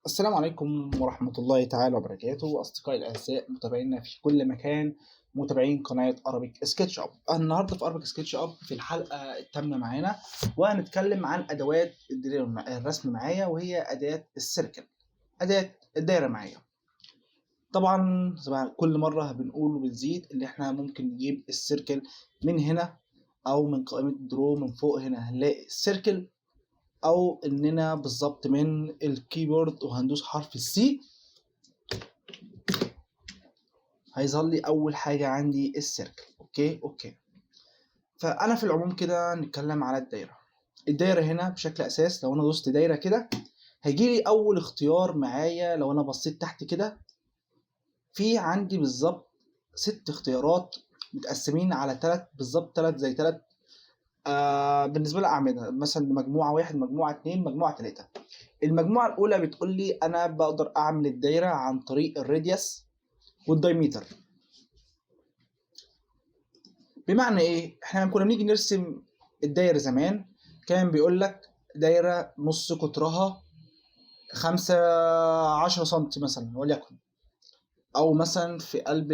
السلام عليكم ورحمة الله تعالى وبركاته، أصدقائي الأعزاء متابعينا في كل مكان، متابعين قناة أرابيك سكتش أب. النهاردة في أرابيك سكتش أب في الحلقة الثامنة معانا، وهنتكلم عن أدوات الرسم معايا، وهي أداة السيركل، أداة الدايرة معايا. طبعا زي ما كل مرة بنقول وبنزيد اللي احنا ممكن نجيب السيركل من هنا أو من قائمة درو من فوق. هنا هنلاقي السيركل، او اننا بالظبط من الكيبورد وهندوس حرف السي هيظهر لي اول حاجه عندي السيركل. اوكي. فانا في العموم كده نتكلم على الدايره هنا بشكل اساس. لو انا دوست دايره كده هيجي لي اول اختيار معايا. لو انا بصيت تحت كده في عندي بالظبط 6 اختيارات متقسمين على بالظبط 3 بالنسبه للاعمده، مثلا مجموعه 1 مجموعه 2 مجموعه 3. المجموعة الأولى بتقول لي أنا بقدر أعمل الدايرة عن طريق الراديوس والدايمتر. بمعنى إيه؟ إحنا لما كنا بنيجي نرسم الدايرة زمان كان بيقول لك دايرة نص قطرها 15 سنتي مثلا وليكن، أو مثلا في قلب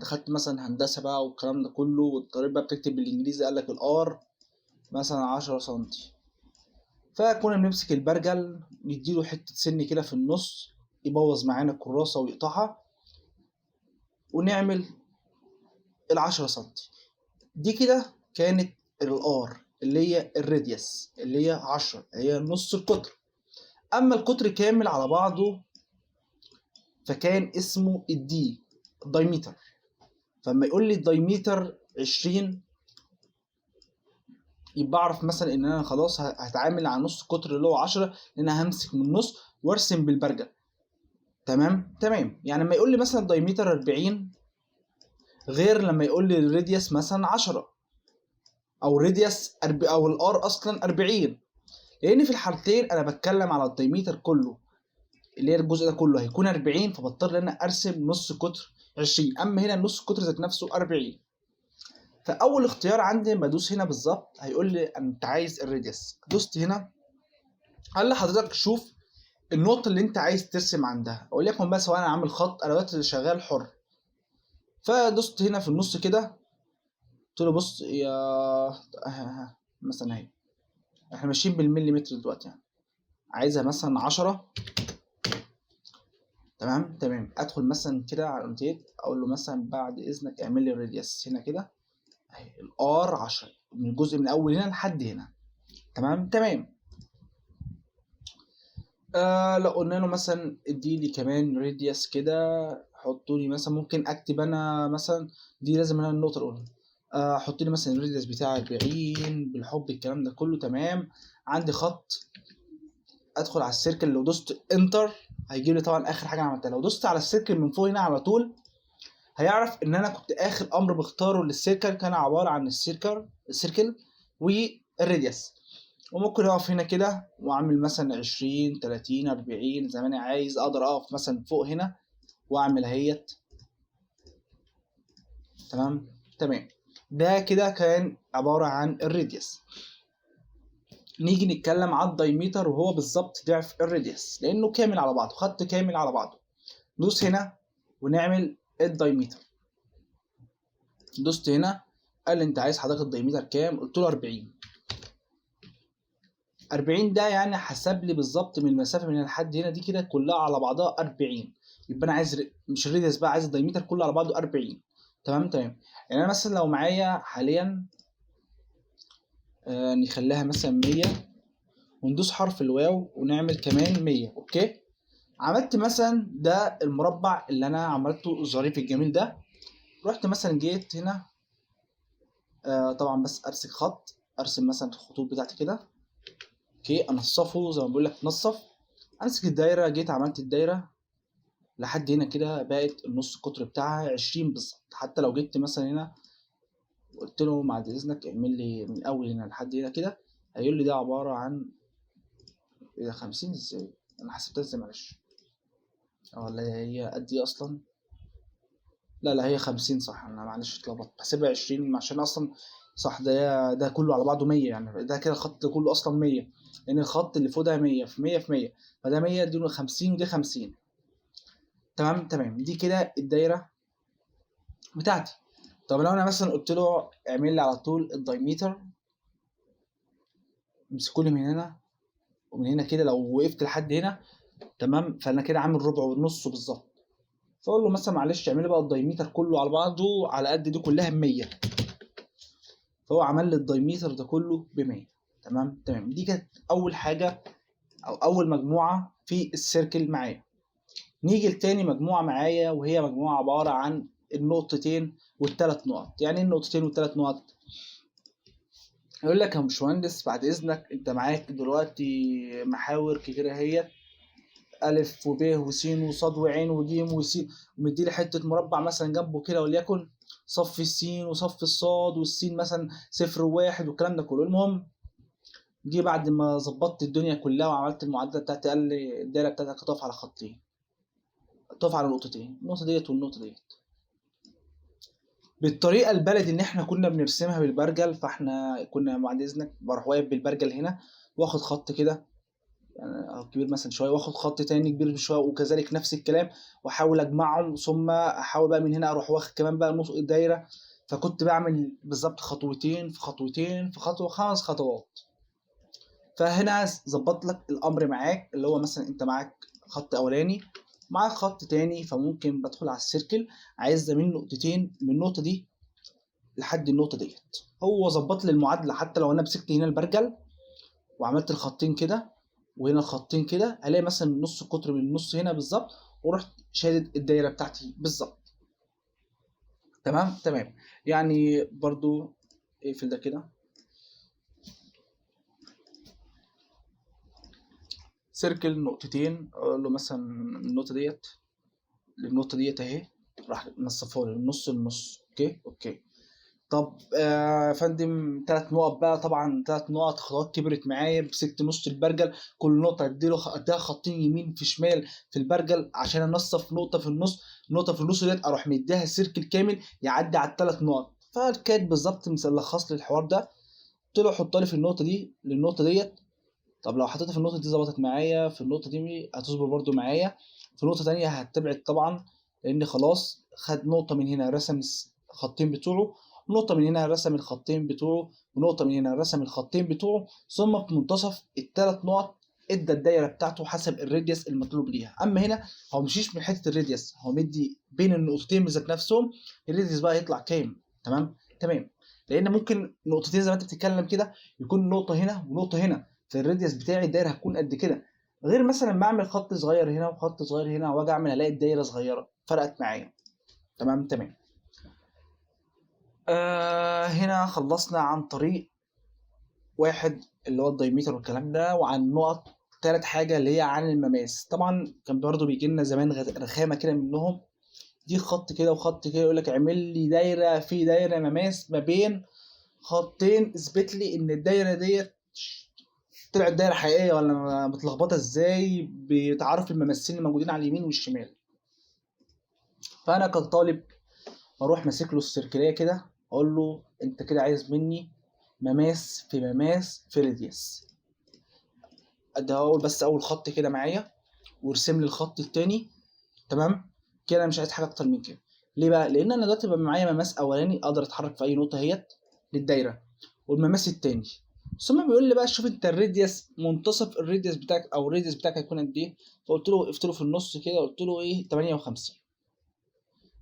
دخلت مثلا هندسة بقى والكلام ده كله واضطريت بقى بتكتب بالإنجليزي قال لك الآر مثلا 10 سنتي. فكنا بنمسك البرجل نديله حتة سن كده في النص يبوظ معانا الكراسة ويقطعها، ونعمل 10 سنتي. دي كده كانت الار اللي هي الراديوس اللي هي 10 هي نص القطر. اما القطر كامل على بعضه فكان اسمه الدايمتر. فلما يقول لي الدايمتر 20 يبقى اعرف مثلا ان انا خلاص هتعامل على نص القطر اللي هو 10، لان انا همسك من النص وارسم بالبرجل. تمام. يعني لما يقول لي مثلا الدايمتر 40 غير لما يقول لي الراديوس مثلا 10 او الراديوس او الار اصلا 40، لان في الحالتين انا بتكلم على الدايمتر كله اللي هي الجزء ده كله هيكون 40، فبضطر ان انا ارسم نص قطر 20. اما هنا النص قطر ذات نفسه 40. فاول اختيار عندي بدوس هنا بالظبط هيقول لي انت عايز الراديوس. دوست هنا قال لي حضرتك شوف النقطه اللي انت عايز ترسم عندها، وليكن بقى سواء انا عامل خط انا دلوقتي شغال حر. فدوست هنا في النص كده قلت له بص يا مثلا اهي احنا ماشيين بالمليمتر دلوقتي، يعني عايزها مثلا 10. تمام. ادخل مثلا كده على الانوتيت اقول له مثلا بعد اذنك اعمل لي الراديوس هنا كده اهي الار 10 من الجزء من اول هنا لحد هنا. تمام. لو قلنا له مثلا اديلي كمان راديوس كده حطوا لي مثلا، ممكن اكتب انا مثلا دي لازم انا النقطه الاولى حط لي مثلا الراديوس بتاعي 40 بالحب الكلام ده كله. تمام. عندي خط ادخل على السيركل. لو دوست انتر هيجيب لي طبعا اخر حاجه عملتها. لو دوست على السيركل من فوق هنا على طول هيعرف ان انا كنت اخر امر بختاره للسيركل كان عباره عن السيركل والراديوس. وممكن اقف هنا كده واعمل مثلا 20 30 40 زي ما انا عايز. اقدر اقف مثلا فوق هنا واعمل اهيت. تمام. ده كده كان عباره عن الراديوس. نيجي نتكلم على الدايمتر وهو بالظبط ضعف الراديوس لانه كامل على بعضه، خط كامل على بعضه. ندوس هنا ونعمل الدايمتر. دوست هنا قال لي انت عايز حضرتك الدايمتر كام؟ قلت له 40. 40 ده يعني حسب لي بالظبط من المسافه من هنا لحد هنا دي كده كلها على بعضها 40. يبقى انا عايز مش الريديوس بقى، عايز الدايمتر كله على بعضه 40. تمام. يعني انا مثلا لو معايا حاليا نخليها مثلا 100 وندوس حرف الواو ونعمل كمان 100. اوكي. عملت مثلا ده المربع اللي انا عملته الظريف الجميل ده. رحت مثلا جيت هنا طبعا بس ارسم خط، ارسم مثلا الخطوط بتاعتي كده. اوكي. انصفه زي ما بقول لك نصف. امسك الدايره جيت عملت الدايره لحد هنا كده بقت النص القطر بتاعها 20 بالظبط. حتى لو جبت مثلا هنا وقلت له بعد اذنك اعمل لي من اول هنا لحد هنا كده هيقول لي ده عباره عن 50. ازاي انا حسبتها ازاي؟ معلش ولا هي قد ايه اصلا؟ لا هي 50 صح. انا معلش اتلخبطت بحسبها 20 عشان اصلا صح، ده كله على بعضه 100، يعني ده كده الخط ده كله اصلا 100، لان الخط اللي فوق ده 100 في 100 في 100، فده 100 دي 50 ودي 50. تمام، دي كده الدايره بتاعتي. طب لو انا مثلا قلت له اعمل لي على طول الدايمتر، امسكوا لي من هنا ومن هنا كده، لو وقفت لحد هنا تمام، فانا كده عامل ربع ونص بالظبط. فاقول له مثلا معلش اعمل لي بقى الدايمتر كله على بعضه على قد دي كلها ب 100، فهو عمل لي الدايمتر ده كله ب 100. تمام، دي كانت اول حاجه او اول مجموعه في السيركل معايا. نيجي لتاني مجموعه معايا، وهي مجموعه عباره عن النقطتين والثلاث نقط. يعني ايه النقطتين والثلاث نقط؟ يقول لك يا باشمهندس بعد اذنك، انت معاك دلوقتي محاور كتيره هي ألف وب وس وصاد وعين وجيم وسين، ومديلي حتة مربع مثلا جنبه كده، وليكن صف السين وصف الصاد والسين مثلا صفر وواحد والكلام ده كله. المهم جه بعد ما ظبطت الدنيا كلها وعملت المعادلة بتاعتي، قال لي الدايرة بتاعتك هتقف على خطين، هتقف على نقطتين، النقطة ديت والنقطة ديت. بالطريقة البلدي إن إحنا كنا بنرسمها بالبرجل، فإحنا كنا بعد إذنك بروح واقف بالبرجل هنا، واخد خط كده يعني كبير مثلا شويه، واخد خط تاني كبير شويه، وكذلك نفس الكلام، واحاول اجمعهم، ثم احاول بقى من هنا اروح واخد كمان بقى نص الدايره. فكنت بعمل بالظبط خطوتين في خطوتين في خطوه، 5 خطوات. فهنا ظبط لك الامر معاك، اللي هو مثلا انت معاك خط اولاني، معاك خط تاني، فممكن بدخل على السيركل عايز من نقطتين من النقطه دي لحد النقطه ديت. هو ظبط لي المعادله، حتى لو انا مسكت هنا البرجل وعملت الخطين كده وهنا الخطين كده، الاقي مثلا نص قطر من النص هنا بالظبط، ورحت شادد الدايره بتاعتي بالظبط. تمام، يعني برضو اقفل ده كده. سيركل نقطتين، اقول له مثلا النقطه ديت للنقطه ديت اهي، راح نصفها لي النص النص. اوكي. طب يا فندم 3 نقط بقى، طبعا 3 نقط خطوات كبرت معايا، مسكت نص البرجل، كل نقطه اديها خطين يمين في شمال في البرجل عشان انصف نقطه في النص. نقطه في النص ديت اروح مديها سيركل كامل يعدي على ال3 نقط. فكانت بالظبط ملخص لي الحوار ده. قلت له حط لي في النقطه دي للنقطه ديت. طب لو حطيتها في النقطه دي ظبطت معايا، في النقطه دي هتصبر برده معايا، في نقطه تانية هتبعد طبعا، لان خلاص خد نقطه من هنا رسم الخطين بتوعه، نقطه من هنا رسم الخطين بتوعه، ونقطه من هنا رسم الخطين بتوعه، ثم في منتصف ال3 نقط ادى الدايره بتاعته حسب الراديوس المطلوب ليها. اما هنا هو مشيش من حته الراديوس، هو مدي بين النقطتين بذات نفسهم الراديوس بقى يطلع كام. تمام، لان ممكن نقطتين زي ما انت بتتكلم كده يكون نقطه هنا ونقطه هنا، في الراديوس بتاعي الدايره هتكون قد كده، غير مثلا ما اعمل خط صغير هنا وخط صغير هنا، واجي اعمل الاقي الدايره صغيره، فرقت معايا. تمام. هنا خلصنا عن طريق واحد اللي هو الدايمتر والكلام ده، وعن نقط. تالت حاجه اللي هي عن المماس. طبعا كان برضو بيجي لنا زمان رخامه كده منهم، دي خط كده وخط كده، يقول لك اعمل لي دايره في دايره مماس ما بين خطين، اثبت لي ان الدايره ديت طلعت دايره حقيقيه ولا متلخبطه ازاي بتعرف الممثلين الموجودين على اليمين والشمال. فانا كطالب اروح ماسك له السيركليه كده، اقول له انت كده عايز مني مماس في مماس في راديوس. ده اول بس اول خط كده معايا، وارسم لي الخط التاني. تمام كده، مش عايز حاجه اكتر من كده. ليه بقى؟ لان انا دلوقتي بقى معايا مماس اولاني اقدر اتحرك في اي نقطه هيت للدايره، والمماس التاني. ثم بيقول لي بقى شوف انت الراديوس، منتصف الراديوس بتاعك او الراديوس بتاعك هيكون قد ايه. فقلت له وقفت له في النص كده، قلت له ايه 58.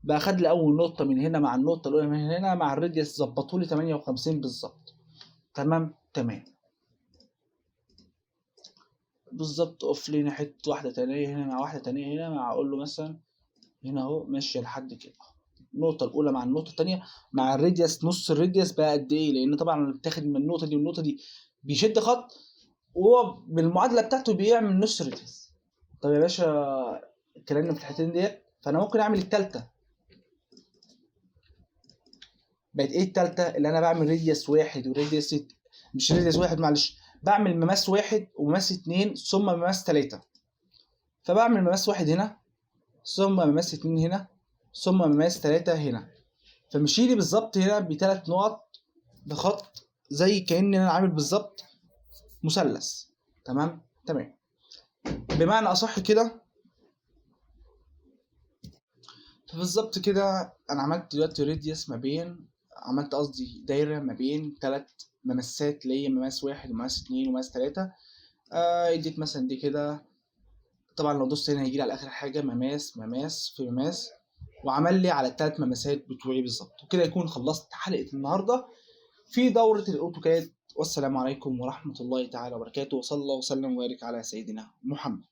بقى خد لي اول نقطه من هنا مع النقطه الاولى من هنا مع الراديوس، ظبطوا لي 58 بالظبط. تمام بالظبط. اقف لي ناحيه واحده تانية هنا مع واحده تانية هنا مع، اقول له مثلا هنا اهو ماشيه لحد كده، النقطه الاولى مع النقطه الثانيه مع الراديوس، نص الراديوس بقى قد ايه، لان طبعا بتاخد من النقطه دي والنقطه دي بيشد خط، وهو بالمعادله بتاعته بيعمل نص راديوس. طب يا باشا اتكلمنا في الحتتين ديت، فانا ممكن اعمل الثالثه. بقت ايه الثالثه؟ اللي انا بعمل راديوس واحد وراديوس مش راديوس واحد معلش، بعمل مماس واحد ومماس اتنين ثم مماس تلاته. فبعمل مماس واحد هنا، ثم مماس اتنين هنا، ثم مماس تلاته هنا. فمشيلي بالظبط هنا ب3 نقط ده خط زي كأن انا عامل بالظبط مثلث. تمام. بمعنى اصح كده، فبالظبط كده انا عملت دلوقتي راديوس ما بين، عملت قصدي دايره ما بين 3 ممسات ليا، مماس 1 ومماس 2 ومماس 3. اديت مثلا دي كده، طبعا لو دوست هنا هيجي لي على اخر حاجه مماس في مماس، وعمل لي على ال3 مماسات بتوعي بالظبط. وكده يكون خلصت حلقه النهارده في دوره الاوتوكاد. والسلام عليكم ورحمه الله تعالى وبركاته، وصلى الله وسلم وبارك على سيدنا محمد.